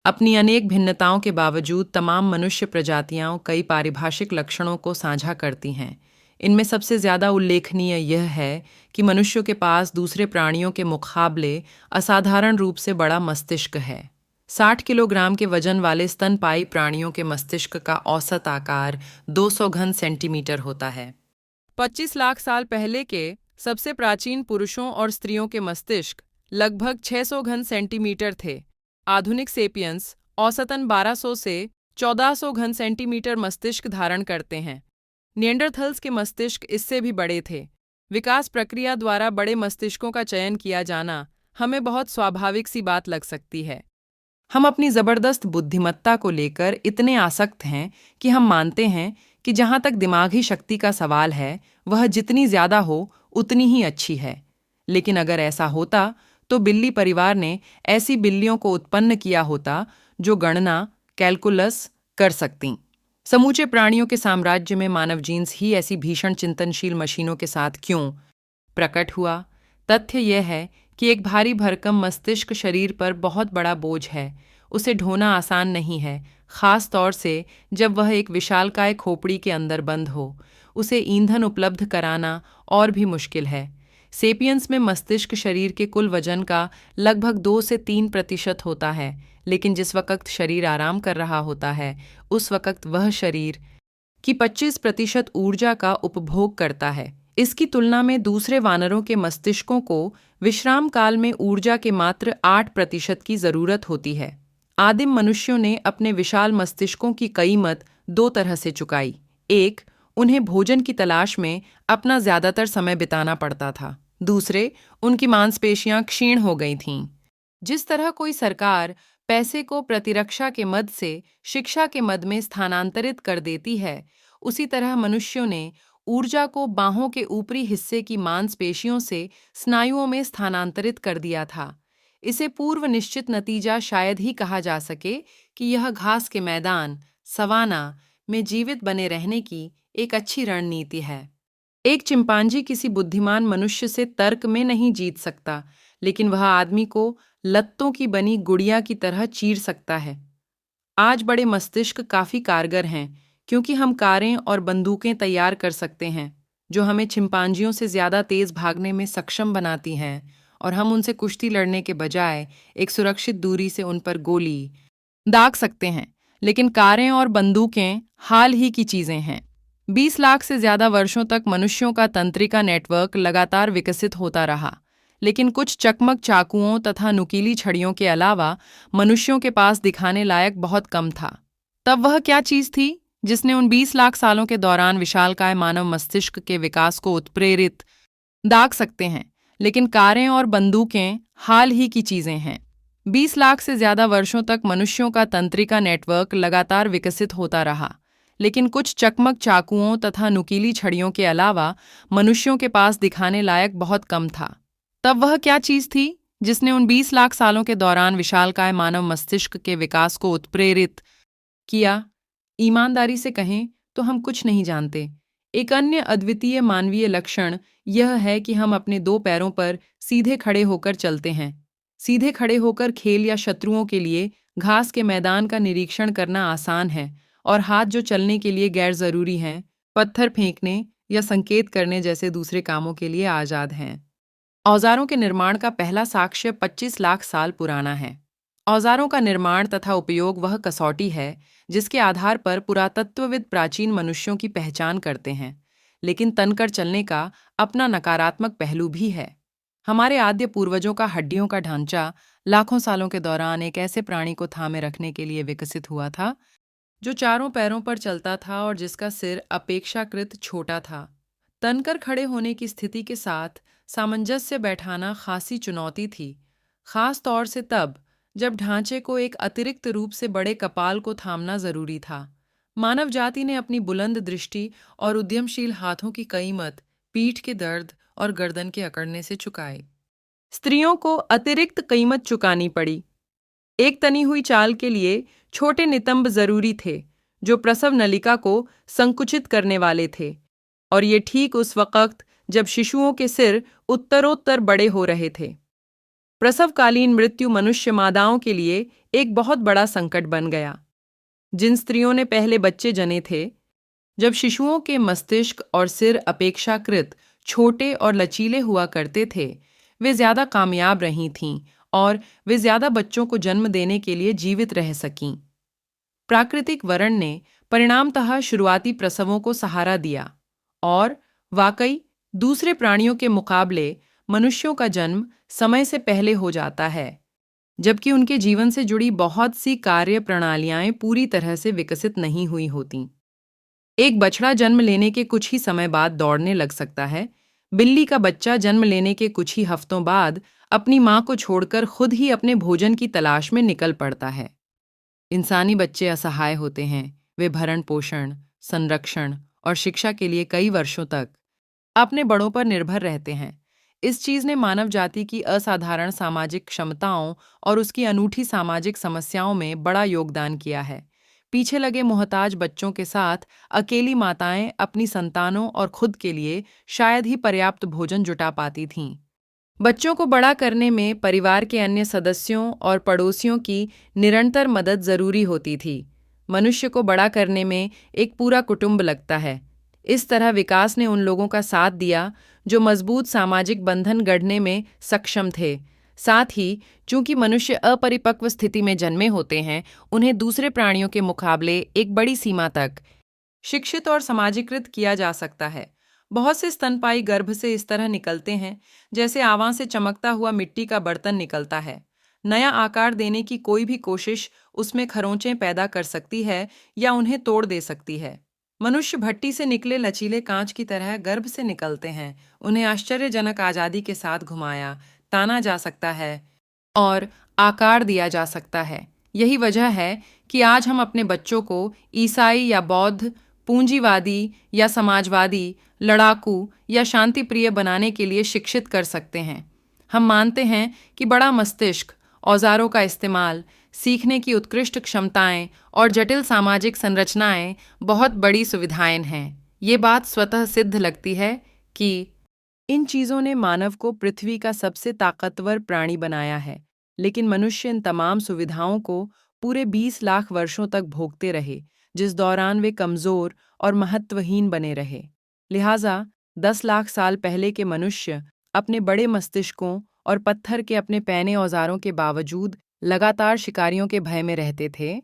अपनी अनेक भिन्नताओं के बावजूद तमाम मनुष्य प्रजातियां कई पारिभाषिक लक्षणों को साझा करती हैं। इनमें सबसे ज़्यादा उल्लेखनीय यह है कि मनुष्यों के पास दूसरे प्राणियों के मुकाबले असाधारण रूप से बड़ा मस्तिष्क है। 60 किलोग्राम के वजन वाले स्तनपायी प्राणियों के मस्तिष्क का औसत आकार 200 घन सेंटीमीटर होता है। 25 लाख साल पहले के सबसे प्राचीन पुरुषों और स्त्रियों के मस्तिष्क लगभग 600 घन सेंटीमीटर थे। आधुनिक सेपियंस औसतन 1200 से 1400 घन सेंटीमीटर मस्तिष्क धारण करते हैं। निएंडरथल्स के मस्तिष्क इससे भी बड़े थे। विकास प्रक्रिया द्वारा बड़े मस्तिष्कों का चयन किया जाना हमें बहुत स्वाभाविक सी बात लग सकती है। हम अपनी ज़बरदस्त बुद्धिमत्ता को लेकर इतने आसक्त हैं कि हम मानते हैं कि जहाँ तक दिमागी शक्ति का सवाल है, वह जितनी ज़्यादा हो उतनी ही अच्छी है। लेकिन अगर ऐसा होता तो बिल्ली परिवार ने ऐसी बिल्लियों को उत्पन्न किया होता जो गणना कैलकुलस कर सकतीं। समूचे प्राणियों के साम्राज्य में मानव जीन्स ही ऐसी भीषण चिंतनशील मशीनों के साथ क्यों प्रकट हुआ? तथ्य यह है कि एक भारी भरकम मस्तिष्क शरीर पर बहुत बड़ा बोझ है। उसे ढोना आसान नहीं है, खास तौर से जब वह एक विशालकाय खोपड़ी के अंदर बंद हो। उसे ईंधन उपलब्ध कराना और भी मुश्किल है। सेपियंस में मस्तिष्क शरीर के कुल वजन का लगभग 2 से 3% होता है, लेकिन जिस वक्त शरीर आराम कर रहा होता है, उस वक्त वह शरीर की 25% ऊर्जा का उपभोग करता है। इसकी तुलना में दूसरे वानरों के मस्तिष्कों को विश्राम काल में ऊर्जा के मात्र 8% की जरूरत होती है। आदिम मनुष्यों ने अपने विशाल मस्तिष्कों की कीमत दो तरह से चुकाई। एक, उन्हें भोजन की तलाश में अपना ज्यादातर समय बिताना पड़ता था। दूसरे, उनकी मांसपेशियां क्षीण हो गई थीं। जिस तरह कोई सरकार पैसे को प्रतिरक्षा के मद से शिक्षा के मद में स्थानांतरित कर देती है, उसी तरह मनुष्यों ने ऊर्जा को बाहों के ऊपरी हिस्से की मांसपेशियों से स्नायुओं में स्थानांतरित कर दिया था। इसे पूर्व निश्चित नतीजा शायद ही कहा जा सके कि यह घास के मैदान सवाना में जीवित बने रहने की एक अच्छी रणनीति है। एक चिंपांजी किसी बुद्धिमान मनुष्य से तर्क में नहीं जीत सकता, लेकिन वह आदमी को लत्तों की बनी गुड़िया की तरह चीर सकता है। आज बड़े मस्तिष्क काफी कारगर हैं, क्योंकि हम कारें और बंदूकें तैयार कर सकते हैं जो हमें चिंपांजियों से ज्यादा तेज भागने में सक्षम बनाती हैं, और हम उनसे कुश्ती लड़ने के बजाय एक सुरक्षित दूरी से उन पर गोली दाग सकते हैं। लेकिन कारें और बंदूकें हाल ही की चीजें हैं। 20 लाख से ज्यादा वर्षों तक मनुष्यों का तंत्रिका नेटवर्क लगातार विकसित होता रहा, लेकिन कुछ चकमक चाकुओं तथा नुकीली छड़ियों के अलावा मनुष्यों के पास दिखाने लायक बहुत कम था। तब वह क्या चीज थी जिसने उन 20 लाख सालों के दौरान विशालकाय मानव मस्तिष्क के विकास को उत्प्रेरित दाग सकते हैं? लेकिन कारें और बंदूकें हाल ही की चीजें हैं। 20 लाख से ज्यादा वर्षों तक मनुष्यों का तंत्रिका नेटवर्क लगातार विकसित होता रहा, लेकिन कुछ चकमक चाकुओं तथा नुकीली छड़ियों के अलावा मनुष्यों के पास दिखाने लायक बहुत कम था। तब वह क्या चीज थी जिसने उन 20 लाख सालों के दौरान विशालकाय मानव मस्तिष्क के विकास को उत्प्रेरित किया? ईमानदारी से कहें तो हम कुछ नहीं जानते। एक अन्य अद्वितीय मानवीय लक्षण यह है कि हम अपने दो पैरों पर सीधे खड़े होकर चलते हैं। सीधे खड़े होकर खेल या शत्रुओं के लिए घास के मैदान का निरीक्षण करना आसान है, और हाथ जो चलने के लिए गैर जरूरी हैं, पत्थर फेंकने या संकेत करने जैसे दूसरे कामों के लिए आजाद हैं। औजारों के निर्माण का पहला साक्ष्य 25 लाख साल पुराना है। औजारों का निर्माण तथा उपयोग वह कसौटी है जिसके आधार पर पुरातत्वविद प्राचीन मनुष्यों की पहचान करते हैं। लेकिन तनकर चलने का अपना नकारात्मक पहलू भी है। हमारे आद्य पूर्वजों का हड्डियों का ढांचा लाखों सालों के दौरान एक ऐसे प्राणी को थामे रखने के लिए विकसित हुआ था जो चारों पैरों पर चलता था और जिसका सिर अपेक्षाकृत छोटा था। तनकर खड़े होने की स्थिति के साथ सामंजस्य बैठाना खासी चुनौती थी, खास तौर से तब जब ढांचे को एक अतिरिक्त रूप से बड़े कपाल को थामना जरूरी था। मानव जाति ने अपनी बुलंद दृष्टि और उद्यमशील हाथों की कीमत पीठ के दर्द और गर्दन के अकड़ने से चुकाई। स्त्रियों को अतिरिक्त कीमत चुकानी पड़ी। एक तनी हुई चाल के लिए छोटे नितंब जरूरी थे जो प्रसव नलिका को संकुचित करने वाले थे, और ये ठीक उस वक्त जब शिशुओं के सिर उत्तरोत्तर बड़े हो रहे थे। प्रसवकालीन मृत्यु मनुष्य मादाओं के लिए एक बहुत बड़ा संकट बन गया। जिन स्त्रियों ने पहले बच्चे जने थे, जब शिशुओं के मस्तिष्क और सिर अपेक्षाकृत छोटे और लचीले हुआ करते थे, वे ज्यादा कामयाब रही थीं और वे ज्यादा बच्चों को जन्म देने के लिए जीवित रह सकीं। प्राकृतिक वरण ने परिणामतः शुरुआती प्रसवों को सहारा दिया और वाकई दूसरे प्राणियों के मुकाबले मनुष्यों का जन्म समय से पहले हो जाता है, जबकि उनके जीवन से जुड़ी बहुत सी कार्य प्रणालियां पूरी तरह से विकसित नहीं हुई होतीं। एक बछड़ा जन्म लेने के कुछ ही समय बाद दौड़ने लग सकता है। बिल्ली का बच्चा जन्म लेने के कुछ ही हफ्तों बाद अपनी मां को छोड़कर खुद ही अपने भोजन की तलाश में निकल पड़ता है। इंसानी बच्चे असहाय होते हैं। वे भरण पोषण, संरक्षण और शिक्षा के लिए कई वर्षों तक अपने बड़ों पर निर्भर रहते हैं। इस चीज ने मानव जाति की असाधारण सामाजिक क्षमताओं और उसकी अनूठी सामाजिक समस्याओं में बड़ा योगदान किया है। पीछे लगे मोहताज बच्चों के साथ अकेली माताएं अपनी संतानों और खुद के लिए शायद ही पर्याप्त भोजन जुटा पाती थीं। बच्चों को बड़ा करने में परिवार के अन्य सदस्यों और पड़ोसियों की निरंतर मदद जरूरी होती थी। मनुष्य को बड़ा करने में एक पूरा कुटुंब लगता है। इस तरह विकास ने उन लोगों का साथ दिया जो मजबूत सामाजिक बंधन गढ़ने में सक्षम थे। साथ ही, चूंकि मनुष्य अपरिपक्व स्थिति में जन्मे होते हैं, उन्हें दूसरे प्राणियों के मुकाबले एक बड़ी सीमा तक शिक्षित और समाजीकृत किया जा सकता है। बहुत से स्तनपायी गर्भ से इस तरह निकलते हैं जैसे आवां से चमकता हुआ मिट्टी का बर्तन निकलता है। नया आकार देने की कोई भी कोशिश उसमें खरोंचें पैदा कर सकती है या उन्हें तोड़ दे सकती है। मनुष्य भट्टी से निकले लचीले कांच की तरह गर्भ से निकलते हैं। उन्हें आश्चर्यजनक आजादी के साथ घुमाया, ताना जा सकता है और आकार दिया जा सकता है। यही वजह है कि आज हम अपने बच्चों को ईसाई या बौद्ध, पूंजीवादी या समाजवादी, लड़ाकू या शांति प्रिय बनाने के लिए शिक्षित कर सकते हैं। हम मानते हैं कि बड़ा मस्तिष्क, औजारों का इस्तेमाल, सीखने की उत्कृष्ट क्षमताएं और जटिल सामाजिक संरचनाएं बहुत बड़ी सुविधाएं हैं। ये बात स्वतः सिद्ध लगती है कि इन चीज़ों ने मानव को पृथ्वी का सबसे ताकतवर प्राणी बनाया है, लेकिन मनुष्य इन तमाम सुविधाओं को पूरे 20 लाख वर्षों तक भोगते रहे, जिस दौरान वे कमज़ोर और महत्वहीन बने रहे। लिहाजा 10 लाख साल पहले के मनुष्य अपने बड़े मस्तिष्कों और पत्थर के अपने पैने औजारों के बावजूद लगातार शिकारियों के भय में रहते थे।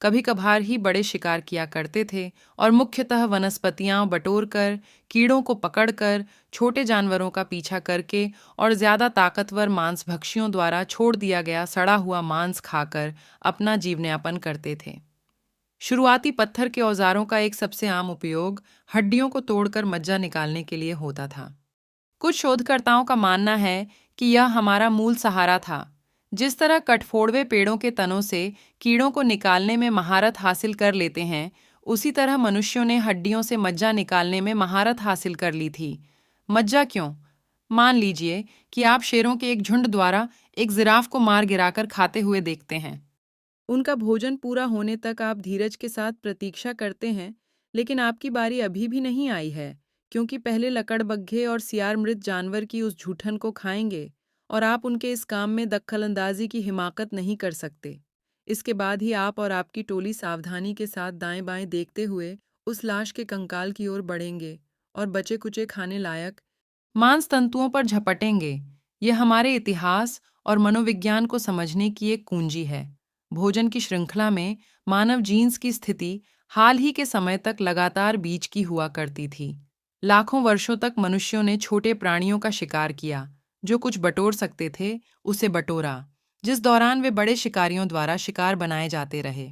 कभी कभार ही बड़े शिकार किया करते थे और मुख्यतः वनस्पतियां बटोरकर, कीड़ों को पकड़कर, छोटे जानवरों का पीछा करके और ज्यादा ताकतवर मांसभक्षियों द्वारा छोड़ दिया गया सड़ा हुआ मांस खाकर अपना जीवनयापन करते थे। शुरुआती पत्थर के औजारों का एक सबसे आम उपयोग हड्डियों को तोड़कर मज्जा निकालने के लिए होता था। कुछ शोधकर्ताओं का मानना है कि यह हमारा मूल सहारा था। जिस तरह कठफोड़वे पेड़ों के तनों से कीड़ों को निकालने में महारत हासिल कर लेते हैं, उसी तरह मनुष्यों ने हड्डियों से मज्जा निकालने में महारत हासिल कर ली थी। मज्जा क्यों? मान लीजिए कि आप शेरों के एक झुंड द्वारा एक जिराफ को मार गिराकर खाते हुए देखते हैं। उनका भोजन पूरा होने तक आप धीरज के साथ प्रतीक्षा करते हैं, लेकिन आपकी बारी अभी भी नहीं आई है, क्योंकि पहले लकड़बग्घे और सियार मृत जानवर की उस जूठन को खाएंगे और आप उनके इस काम में दखलंदाजी की हिमाकत नहीं कर सकते। इसके बाद ही आप और आपकी टोली सावधानी के साथ दाएं बाएं देखते हुए उस लाश के कंकाल की ओर बढ़ेंगे और बचे कुचे खाने लायक मांस तंतुओं पर झपटेंगे। यह हमारे इतिहास और मनोविज्ञान को समझने की एक कुंजी है। भोजन की श्रृंखला में मानव जीन्स की स्थिति हाल ही के समय तक लगातार बीच की हुआ करती थी। लाखों वर्षों तक मनुष्यों ने छोटे प्राणियों का शिकार किया। जो कुछ बटोर सकते थे उसे बटोरा, जिस दौरान वे बड़े शिकारियों द्वारा शिकार बनाए जाते रहे।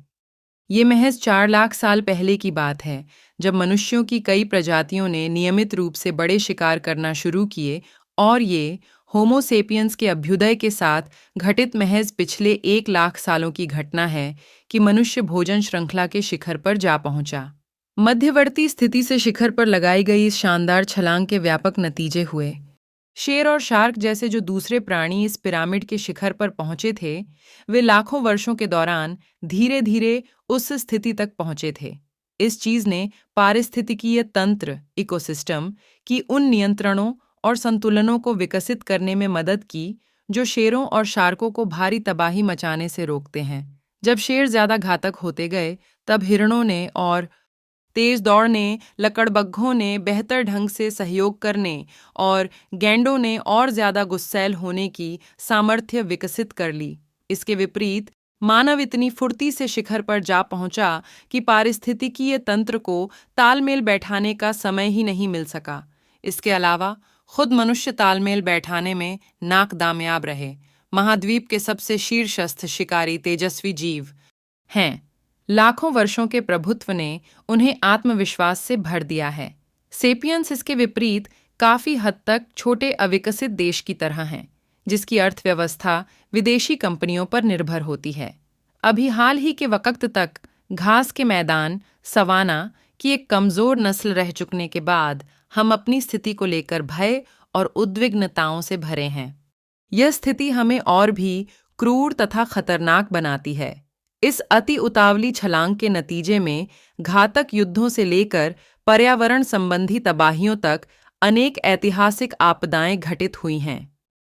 ये महज 4 लाख साल पहले की बात है, जब मनुष्यों की कई प्रजातियों ने नियमित रूप से बड़े शिकार करना शुरू किए और ये होमो सेपियंस के अभ्युदय के साथ घटित महज पिछले 1 लाख सालों की घटना है कि मनुष्य भोजन श्रृंखला के शिखर पर जा पहुंचा। मध्यवर्ती स्थिति से शिखर पर लगाई गई इस शानदार छलांग के व्यापक नतीजे हुए। शेर और शार्क जैसे जो दूसरे प्राणी इस पिरामिड के शिखर पर पहुंचे थे, वे लाखों वर्षों के दौरान धीरे धीरे उस स्थिति तक पहुंचे थे। इस चीज ने पारिस्थितिकीय तंत्र इकोसिस्टम की उन नियंत्रणों और संतुलनों को विकसित करने में मदद की जो शेरों और शार्कों को भारी तबाही मचाने से रोकते हैं। जब शेर ज्यादा घातक होते गए, तब हिरणों ने और तेज दौड़ने, लकड़बग्घों ने बेहतर ढंग से सहयोग करने और गैंडों ने और ज्यादा गुस्सैल होने की सामर्थ्य विकसित कर ली। इसके विपरीत मानव इतनी फुर्ती से शिखर पर जा पहुंचा कि पारिस्थितिकीय तंत्र को तालमेल बैठाने का समय ही नहीं मिल सका। इसके अलावा खुद मनुष्य तालमेल बैठाने में नाकामयाब रहे। महाद्वीप के सबसे शीर्षस्थ शिकारी तेजस्वी जीव हैं। लाखों वर्षों के प्रभुत्व ने उन्हें आत्मविश्वास से भर दिया है। सेपियंस इसके विपरीत काफी हद तक छोटे अविकसित देश की तरह हैं, जिसकी अर्थव्यवस्था विदेशी कंपनियों पर निर्भर होती है। अभी हाल ही के वक्त तक घास के मैदान, सवाना की एक कमजोर नस्ल रह चुकने के बाद हम अपनी स्थिति को लेकर भय और उद्विग्नताओं से भरे हैं। यह स्थिति हमें और भी क्रूर तथा खतरनाक बनाती है। इस अति उतावली छलांग के नतीजे में घातक युद्धों से लेकर पर्यावरण संबंधी तबाहियों तक अनेक ऐतिहासिक आपदाएं घटित हुई हैं।